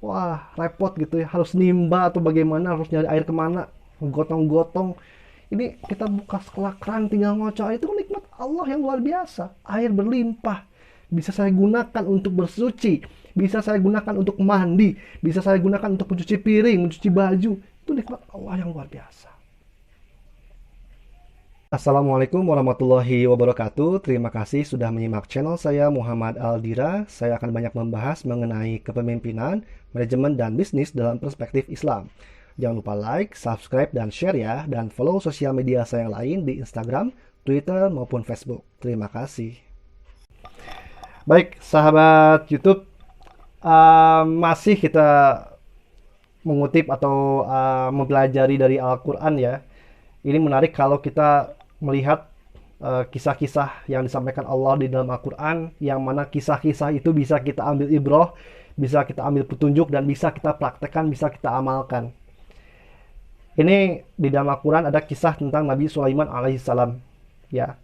wah repot gitu ya, harus nimba atau bagaimana, harus nyari air kemana, gotong-gotong. Ini kita buka sekolah keran tinggal ngocok, itu nikmat Allah yang luar biasa. Air berlimpah, bisa saya gunakan untuk bersuci, bisa saya gunakan untuk mandi, bisa saya gunakan untuk mencuci piring, mencuci baju. Itu nikmat Allah yang luar biasa. Assalamualaikum warahmatullahi wabarakatuh. Terima kasih sudah menyimak channel saya Muhammad Aldira. Saya akan banyak membahas mengenai kepemimpinan, manajemen, dan bisnis dalam perspektif Islam. Jangan lupa like, subscribe, dan share ya. Dan follow sosial media saya yang lain di Instagram, Twitter, maupun Facebook. Terima kasih. Baik, sahabat YouTube, masih kita mengutip atau mempelajari dari Al-Quran ya. Ini menarik kalau kita melihat kisah-kisah yang disampaikan Allah di dalam Al-Quran, yang mana kisah-kisah itu bisa kita ambil ibroh, bisa kita ambil petunjuk, dan bisa kita praktekkan, bisa kita amalkan. Ini di dalam Al-Quran ada kisah tentang Nabi Sulaiman alaihissalam ya.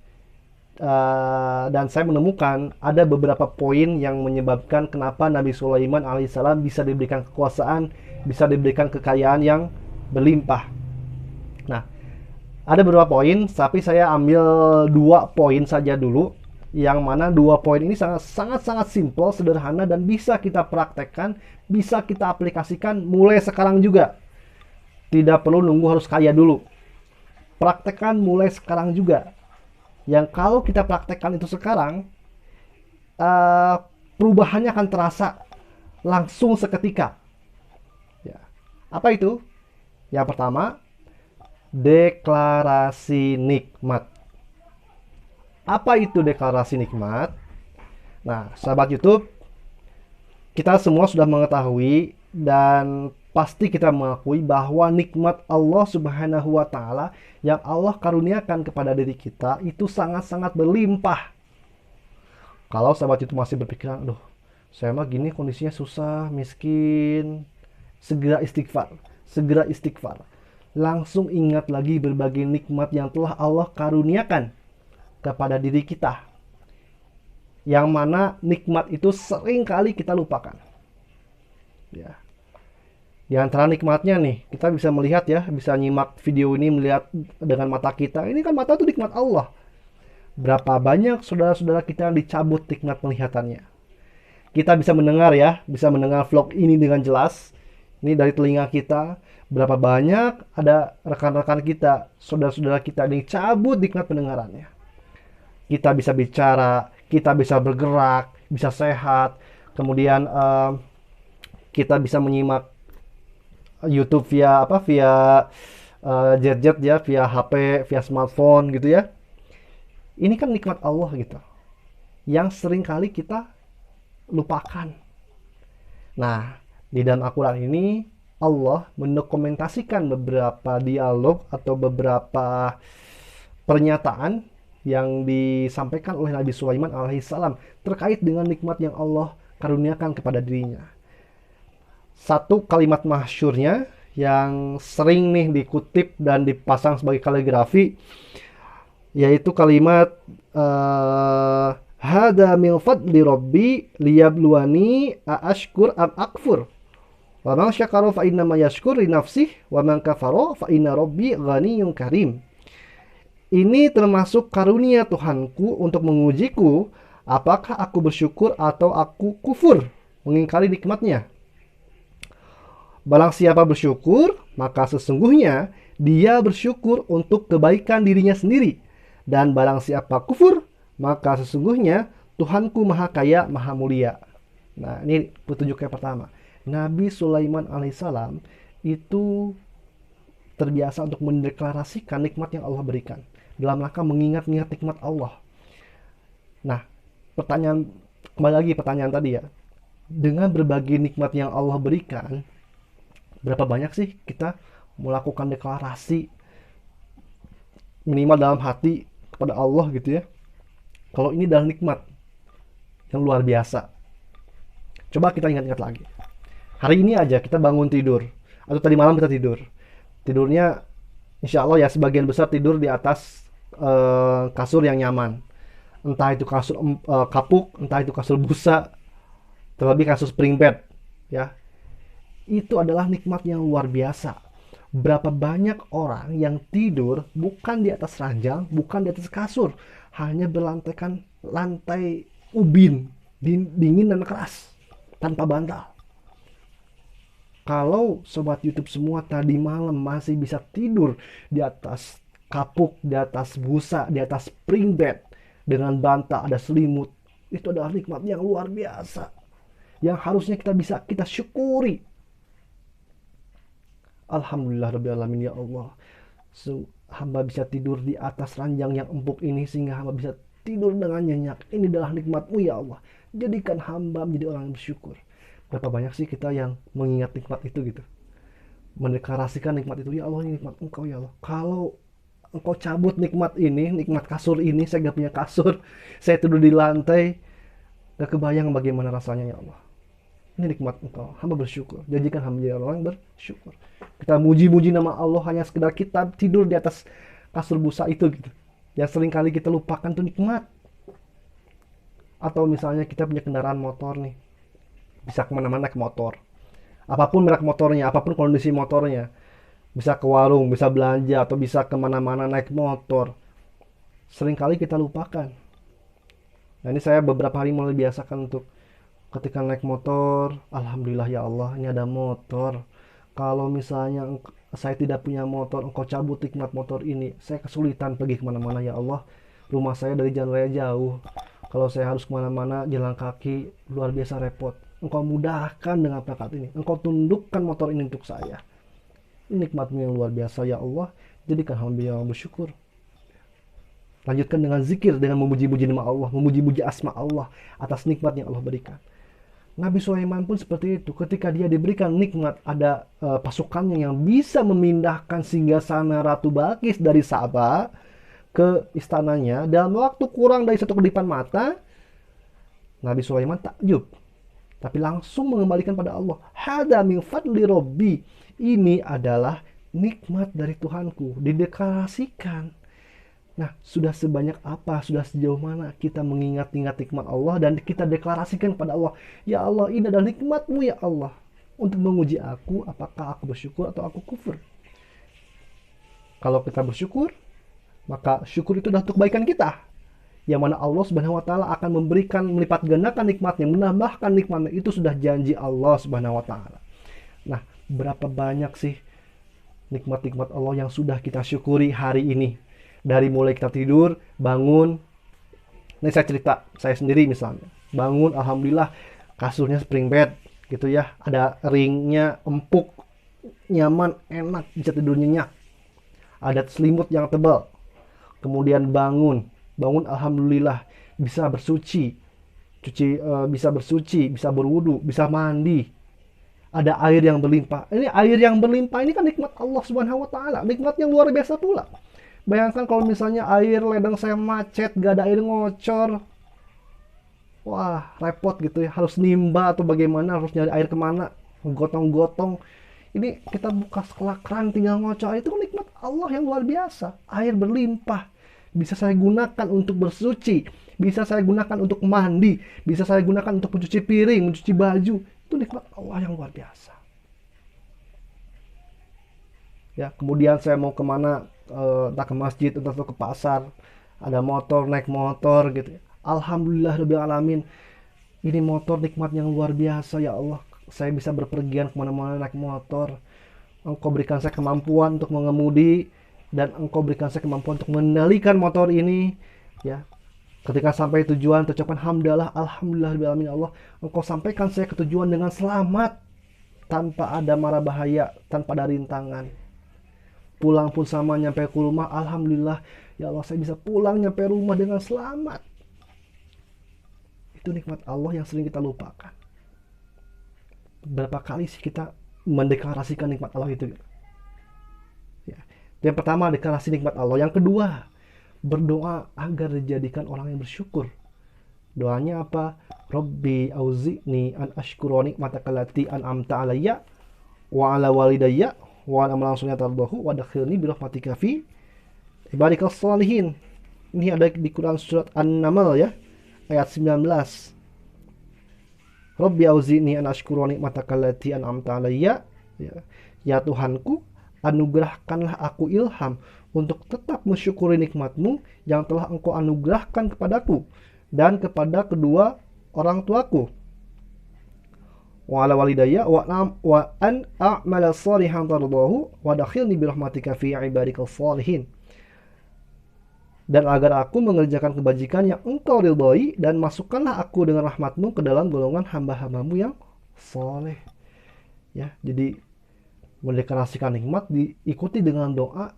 Dan saya menemukan ada beberapa poin yang menyebabkan kenapa Nabi Sulaiman alaihissalam bisa diberikan kekuasaan, bisa diberikan kekayaan yang berlimpah. Nah, ada beberapa poin, tapi saya ambil 2 poin saja dulu. Yang mana 2 poin ini sangat simple, sederhana, dan bisa kita praktekkan, bisa kita aplikasikan mulai sekarang juga. Tidak perlu nunggu harus kaya dulu. Praktekkan mulai sekarang juga. Yang kalau kita praktekkan itu sekarang, perubahannya akan terasa langsung seketika. Ya. Apa itu? Yang pertama, deklarasi nikmat. Apa itu deklarasi nikmat? Nah, sahabat YouTube, kita semua sudah mengetahui dan pasti kita mengakui bahwa nikmat Allah Subhanahu wa Ta'ala yang Allah karuniakan kepada diri kita itu sangat-sangat berlimpah. Kalau sahabat itu masih berpikiran, aduh, saya mah gini kondisinya susah, miskin, segera istighfar, segera istighfar. Langsung ingat lagi berbagai nikmat yang telah Allah karuniakan kepada diri kita. Yang mana nikmat itu sering kali kita lupakan. Ya. Di antara nikmatnya nih, kita bisa melihat ya, bisa nyimak video ini, melihat dengan mata kita. Ini kan mata itu nikmat Allah. Berapa banyak saudara-saudara kita yang dicabut nikmat penglihatannya. Kita bisa mendengar ya, bisa mendengar vlog ini dengan jelas. Ini dari telinga kita. Berapa banyak ada rekan-rekan kita, saudara-saudara kita yang dicabut nikmat pendengarannya. Kita bisa bicara, kita bisa bergerak, bisa sehat. Kemudian kita bisa menyimak YouTube via gadget ya, via HP, via smartphone gitu ya. Ini kan nikmat Allah gitu, yang sering kali kita lupakan. Nah, di dalam Al-Quran ini Allah mendokumentasikan beberapa dialog atau beberapa pernyataan yang disampaikan oleh Nabi Sulaiman alaihissalam terkait dengan nikmat yang Allah karuniakan kepada dirinya. Satu kalimat masyhurnya yang sering nih dikutip dan dipasang sebagai kaligrafi, yaitu kalimat hada min fadli rabbi liyabluwani aashkur am akfur wa man syakara fa inna ma yashkur li nafsihi wa man kafara fa inna rabbi ghaniyyun karim. Ini termasuk karunia Tuhanku untuk mengujiku apakah aku bersyukur atau aku kufur, mengingkari nikmatnya. Barang siapa bersyukur, maka sesungguhnya dia bersyukur untuk kebaikan dirinya sendiri. Dan barang siapa kufur, maka sesungguhnya Tuhanku maha kaya, maha mulia. Nah, ini petunjuk yang pertama. Nabi Sulaiman alaihissalam itu terbiasa untuk mendeklarasikan nikmat yang Allah berikan. Dalam rangka mengingat-ingat nikmat Allah. Nah, kembali lagi pertanyaan tadi ya. Dengan berbagai nikmat yang Allah berikan, berapa banyak sih kita melakukan deklarasi minimal dalam hati kepada Allah gitu ya, kalau ini adalah nikmat yang luar biasa. Coba kita ingat-ingat lagi. Hari ini aja kita bangun tidur, atau tadi malam kita tidurnya insya Allah ya sebagian besar tidur di atas kasur yang nyaman. Entah itu kasur kapuk, entah itu kasur busa, terlebih kasur spring bed ya. Itu adalah nikmat yang luar biasa. Berapa banyak orang yang tidur bukan di atas ranjang, bukan di atas kasur, hanya berlantaikan lantai ubin, dingin dan keras, tanpa bantal. Kalau sobat YouTube semua tadi malam masih bisa tidur di atas kapuk, di atas busa, di atas spring bed dengan bantal, ada selimut, itu adalah nikmat yang luar biasa yang harusnya kita syukuri. Alhamdulillah rabbil alamin, ya Allah. Hamba bisa tidur di atas ranjang yang empuk ini sehingga hamba bisa tidur dengan nyenyak. Ini adalah nikmat-Mu ya Allah. Jadikan hamba menjadi orang yang bersyukur. Berapa banyak sih kita yang mengingat nikmat itu gitu. Mendeklarasikan nikmat itu, ya Allah ini nikmat Engkau ya Allah. Kalau Engkau cabut nikmat ini, nikmat kasur ini, saya gak punya kasur, saya tidur di lantai, gak kebayang bagaimana rasanya ya Allah. Ini nikmat Engkau, hamba bersyukur. Jadikan hamba menjadi orang yang bersyukur. Kita muji-muji nama Allah hanya sekedar kita tidur di atas kasur busa itu gitu. Yang sering kali kita lupakan tuh nikmat. Atau misalnya kita punya kendaraan motor nih, bisa kemana-mana naik motor. Apapun merek motornya, apapun kondisi motornya, bisa ke warung, bisa belanja, atau bisa kemana-mana naik motor. Sering kali kita lupakan. Nah ini saya beberapa hari mulai biasakan untuk ketika naik motor, alhamdulillah ya Allah, ini ada motor. Kalau misalnya saya tidak punya motor, Engkau cabut nikmat motor ini, saya kesulitan pergi kemana-mana ya Allah. Rumah saya dari jalan raya jauh. Kalau saya harus kemana-mana jalan kaki, luar biasa repot. Engkau mudahkan dengan perangkat ini. Engkau tundukkan motor ini untuk saya. Ini nikmat-Mu yang luar biasa ya Allah. Jadikan hamba yang bersyukur. Lanjutkan dengan zikir, dengan memuji-muji nama Allah, memuji-muji asma Allah atas nikmat yang Allah berikan. Nabi Sulaiman pun seperti itu. Ketika dia diberikan nikmat, ada pasukannya yang bisa memindahkan singgasana Ratu Balkis dari Sabah ke istananya dalam waktu kurang dari satu kedipan mata. Nabi Sulaiman takjub, tapi langsung mengembalikan pada Allah. Hada min fadli Robbi. Ini adalah nikmat dari Tuhanku. Dideklarasikan. Nah, sudah sebanyak apa, sudah sejauh mana kita mengingat-ingat nikmat Allah dan kita deklarasikan pada Allah, ya Allah, ini adalah nikmat-Mu ya Allah, untuk menguji aku, apakah aku bersyukur atau aku kufur. Kalau kita bersyukur, maka syukur itu adalah untuk kebaikan kita, yang mana Allah Subhanahu wa Ta'ala akan memberikan, melipat gandakan nikmatnya, menambahkan nikmatnya. Itu sudah janji Allah Subhanahu wa Ta'ala. Nah, berapa banyak sih nikmat-nikmat Allah yang sudah kita syukuri hari ini? Dari mulai kita tidur, bangun. Ini saya cerita, saya sendiri misalnya. Bangun, alhamdulillah, kasurnya spring bed, gitu ya. Ada ringnya, empuk, nyaman, enak, bisa tidur nyenyak. Ada selimut yang tebal. Kemudian bangun, alhamdulillah, bisa bersuci. Bisa bersuci, bisa berwudu, bisa mandi. Ada air yang berlimpah. Ini air yang berlimpah ini kan nikmat Allah Subhanahu wa Ta'ala. Nikmat yang luar biasa pula. Bayangkan kalau misalnya air ledeng saya macet, gak ada air ngocor. Wah, repot gitu ya. Harus nimba atau bagaimana, harus nyari air kemana. Gotong-gotong. Ini kita buka sekelak keran tinggal ngocor. Itu nikmat Allah yang luar biasa. Air berlimpah. Bisa saya gunakan untuk bersuci. Bisa saya gunakan untuk mandi. Bisa saya gunakan untuk mencuci piring, mencuci baju. Itu nikmat Allah yang luar biasa. Ya, kemudian saya mau kemana, entah ke masjid, entah ke pasar, ada motor, naik motor gitu. Alhamdulillah rabbil alamin, ini motor nikmat yang luar biasa ya Allah. Saya bisa berpergian kemana-mana naik motor. Engkau berikan saya kemampuan untuk mengemudi, dan Engkau berikan saya kemampuan untuk mengendalikan motor ini. Ya, ketika sampai tujuan, terucapkan hamdalah, alhamdulillah rabbil alamin ya Allah. Engkau sampaikan saya ke tujuan dengan selamat, tanpa ada mara bahaya, tanpa ada rintangan. Pulang pun sama, nyampe ke rumah, alhamdulillah ya Allah, saya bisa pulang nyampe rumah dengan selamat. Itu nikmat Allah yang sering kita lupakan. Berapa kali sih kita mendeklarasikan nikmat Allah itu? Ya. Yang pertama, deklarasi nikmat Allah. Yang kedua, berdoa agar dijadikan orang yang bersyukur. Doanya apa? Rabbi auzi'ni an ashkura nikmataka allati an'amta alayya wa ala walidayya wa langsungnya tardahu wa dakhilni bi rahmatika fi ibadikas shalihin. Ini ada di Quran surat An-Naml ya, ayat 19. Rabbi auzi'ni an ashkura nikmataka allati an'amta alayya. Ya Tuhanku, anugerahkanlah aku ilham untuk tetap mensyukuri nikmat-Mu yang telah Engkau anugerahkan kepadaku dan kepada kedua orang tuaku. Wa ala walidayya wa an a'mala shalihan tardahu wa dakhilni bi rahmatika fi ibadikal shalihin. Dan agar aku mengerjakan kebajikan yang Engkau ridhoi, dan masukkanlah aku dengan rahmat-Mu ke dalam golongan hamba-hamba-Mu yang soleh. Ya, jadi mendeklarasikan nikmat diikuti dengan doa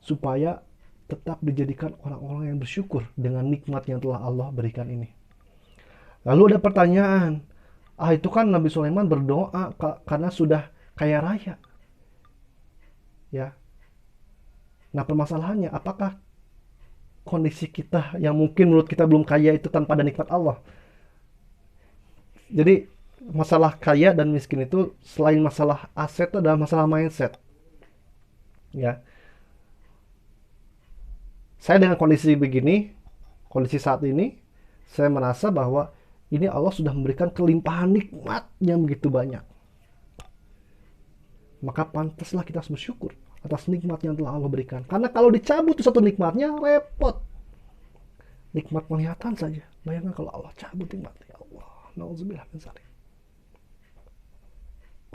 supaya tetap dijadikan orang-orang yang bersyukur dengan nikmat yang telah Allah berikan ini. Lalu ada pertanyaan, itu kan Nabi Sulaiman berdoa karena sudah kaya raya. Ya. Nah, permasalahannya apakah kondisi kita yang mungkin menurut kita belum kaya itu tanpa ada nikmat Allah? Jadi masalah kaya dan miskin itu selain masalah aset itu adalah masalah mindset. Ya. Saya dengan kondisi begini, kondisi saat ini, saya merasa bahwa ini Allah sudah memberikan kelimpahan nikmat yang begitu banyak. Maka pantaslah kita bersyukur atas nikmat yang telah Allah berikan. Karena kalau dicabut satu nikmatnya, repot. Nikmat penglihatan saja. Bayangkan kalau Allah cabut nikmatnya. Allah, na'udzubillah min dzalik.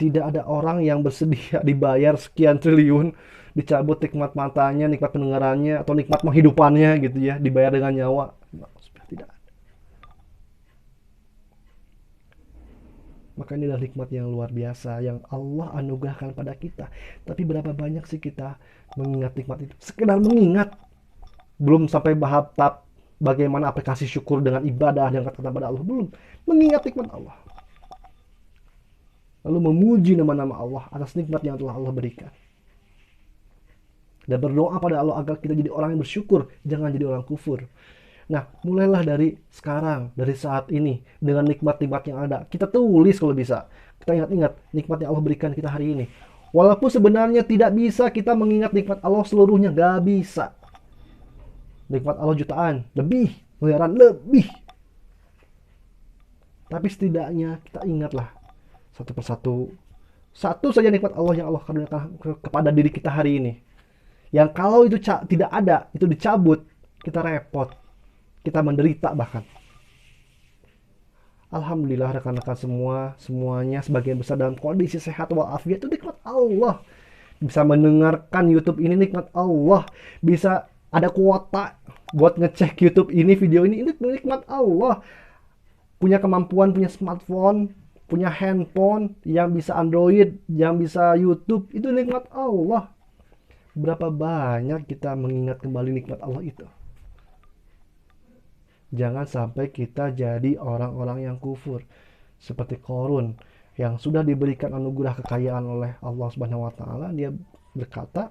Tidak ada orang yang bersedia dibayar sekian triliun, dicabut nikmat matanya, nikmat pendengarannya, atau nikmat menghidupannya gitu ya, dibayar dengan nyawa. Tidak ada. Maka ini adalah nikmat yang luar biasa yang Allah anugerahkan pada kita. Tapi berapa banyak sih kita mengingat nikmat itu? Sekedar mengingat, belum sampai tahap bagaimana aplikasi syukur dengan ibadah dan kata-kata pada Allah, belum. Mengingat nikmat Allah, lalu memuji nama-nama Allah atas nikmat yang telah Allah berikan, dan berdoa pada Allah agar kita jadi orang yang bersyukur, jangan jadi orang kufur. Nah, mulailah dari sekarang, dari saat ini, dengan nikmat-nikmat yang ada. Kita tulis kalau bisa. Kita ingat-ingat nikmat yang Allah berikan kita hari ini. Walaupun sebenarnya tidak bisa kita mengingat nikmat Allah seluruhnya, gak bisa. Nikmat Allah jutaan, lebih, miliaran lebih. Tapi setidaknya kita ingatlah satu persatu. Satu saja nikmat Allah yang Allah karuniakan kepada diri kita hari ini. Yang kalau itu tidak ada, itu dicabut, kita repot. Kita menderita bahkan. Alhamdulillah rekan-rekan semuanya sebagian besar dalam kondisi sehat walafiat, itu nikmat Allah. Bisa mendengarkan YouTube ini nikmat Allah. Bisa ada kuota buat ngecek YouTube ini, video ini nikmat Allah. Punya kemampuan, punya smartphone, punya handphone yang bisa Android, yang bisa YouTube, itu nikmat Allah. Berapa banyak kita mengingat kembali nikmat Allah itu? Jangan sampai kita jadi orang-orang yang kufur seperti Qarun yang sudah diberikan anugerah kekayaan oleh Allah Subhanahu wa taala. Dia berkata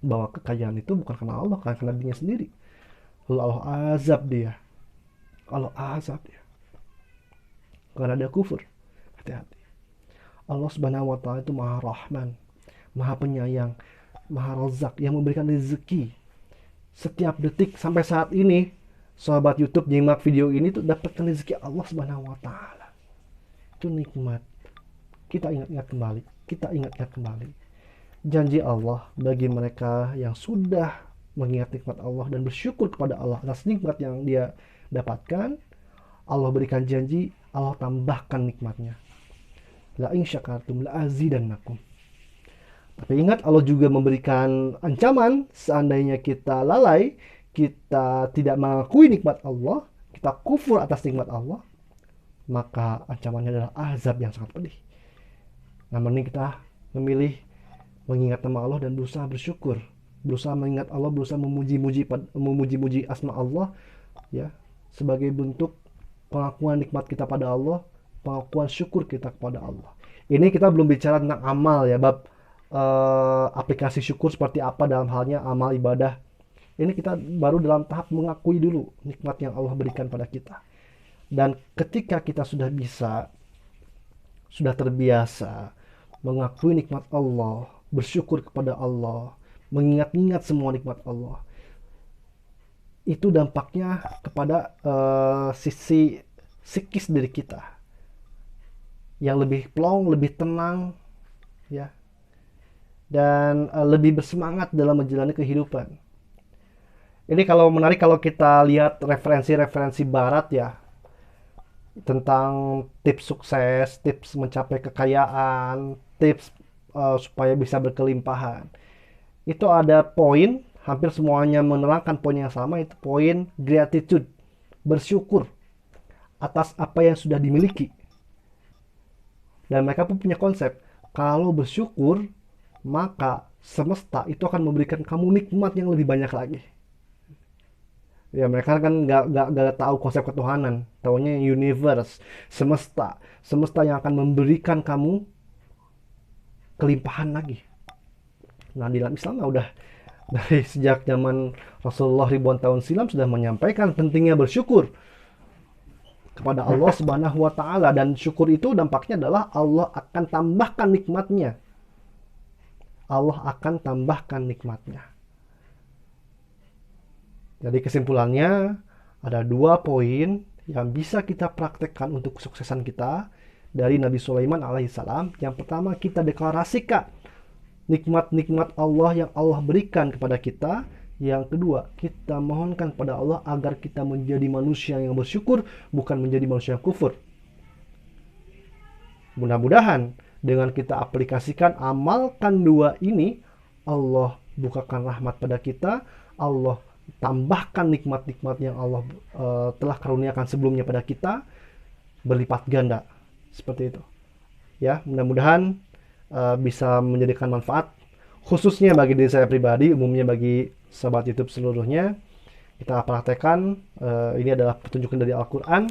bahwa kekayaan itu bukan karena Allah, karena dirinya sendiri. Lalu Allah azab dia. Allah azab dia karena dia kufur. Hati-hati. Allah Subhanahu wa taala itu Maha Rahman, Maha Penyayang, Maha Razak, yang memberikan rezeki setiap detik. Sampai saat ini sahabat YouTube nyimak video ini tuh dapatkan rezeki Allah Subhanahu wa taala. Itu nikmat. Kita ingat-ingat kembali. Kita ingat-ingat kembali. Janji Allah bagi mereka yang sudah mengingat nikmat Allah dan bersyukur kepada Allah atas nikmat yang dia dapatkan. Allah berikan janji, Allah tambahkan nikmatnya. La in syakartum la azidannakum. Tapi ingat, Allah juga memberikan ancaman seandainya kita lalai, kita tidak mengakui nikmat Allah, kita kufur atas nikmat Allah, maka ancamannya adalah azab yang sangat pedih. Namun kita memilih mengingat nama Allah dan berusaha bersyukur, berusaha mengingat Allah, berusaha memuji-muji asma Allah, ya, sebagai bentuk pengakuan nikmat kita pada Allah, pengakuan syukur kita kepada Allah. Ini kita belum bicara tentang amal ya, bab aplikasi syukur seperti apa dalam halnya amal ibadah. Ini kita baru dalam tahap mengakui dulu nikmat yang Allah berikan pada kita. Dan ketika kita sudah bisa, sudah terbiasa mengakui nikmat Allah, bersyukur kepada Allah, mengingat-ingat semua nikmat Allah, itu dampaknya kepada sisi psikis diri kita. yang lebih plong, lebih tenang, ya, dan lebih bersemangat dalam menjalani kehidupan. Ini kalau menarik kalau kita lihat referensi-referensi barat ya, tentang tips sukses, tips mencapai kekayaan, tips supaya bisa berkelimpahan. Itu ada poin, hampir semuanya menerangkan poin yang sama, itu poin gratitude, bersyukur atas apa yang sudah dimiliki. Dan mereka pun punya konsep, kalau bersyukur, maka semesta itu akan memberikan kamu nikmat yang lebih banyak lagi. Ya mereka kan nggak tahu konsep ketuhanan, taunya universe, semesta yang akan memberikan kamu kelimpahan lagi. Nah di dalam Islam udah dari sejak zaman Rasulullah ribuan tahun silam sudah menyampaikan pentingnya bersyukur kepada Allah Subhanahu wa taala, dan syukur itu dampaknya adalah Allah akan tambahkan nikmatnya. Allah akan tambahkan nikmatnya. Jadi kesimpulannya ada 2 poin yang bisa kita praktekkan untuk kesuksesan kita dari Nabi Sulaiman alaihissalam. Yang pertama, kita deklarasikan nikmat-nikmat Allah yang Allah berikan kepada kita. Yang kedua, kita mohonkan pada Allah agar kita menjadi manusia yang bersyukur, bukan menjadi manusia yang kufur. Mudah-mudahan dengan kita aplikasikan, amalkan 2 ini, Allah bukakan rahmat pada kita, Allah tambahkan nikmat-nikmat yang Allah telah karuniakan sebelumnya pada kita berlipat ganda, seperti itu ya. Mudah-mudahan bisa menjadikan manfaat khususnya bagi diri saya pribadi, umumnya bagi sahabat YouTube seluruhnya. Kita praktekkan, ini adalah petunjuk dari Al-Quran.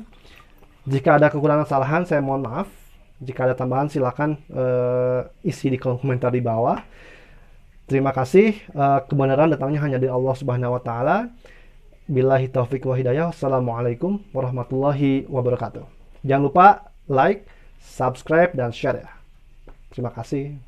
Jika ada kekurangan kesalahan, saya mohon maaf. Jika ada tambahan, silakan isi di kolom komentar di bawah. Terima kasih. Kebenaran datangnya hanya dari Allah Subhanahu wa taala. Billahi taufiq wa hidayah. Wassalamualaikum warahmatullahi wabarakatuh. Jangan lupa like, subscribe, dan share ya. Terima kasih.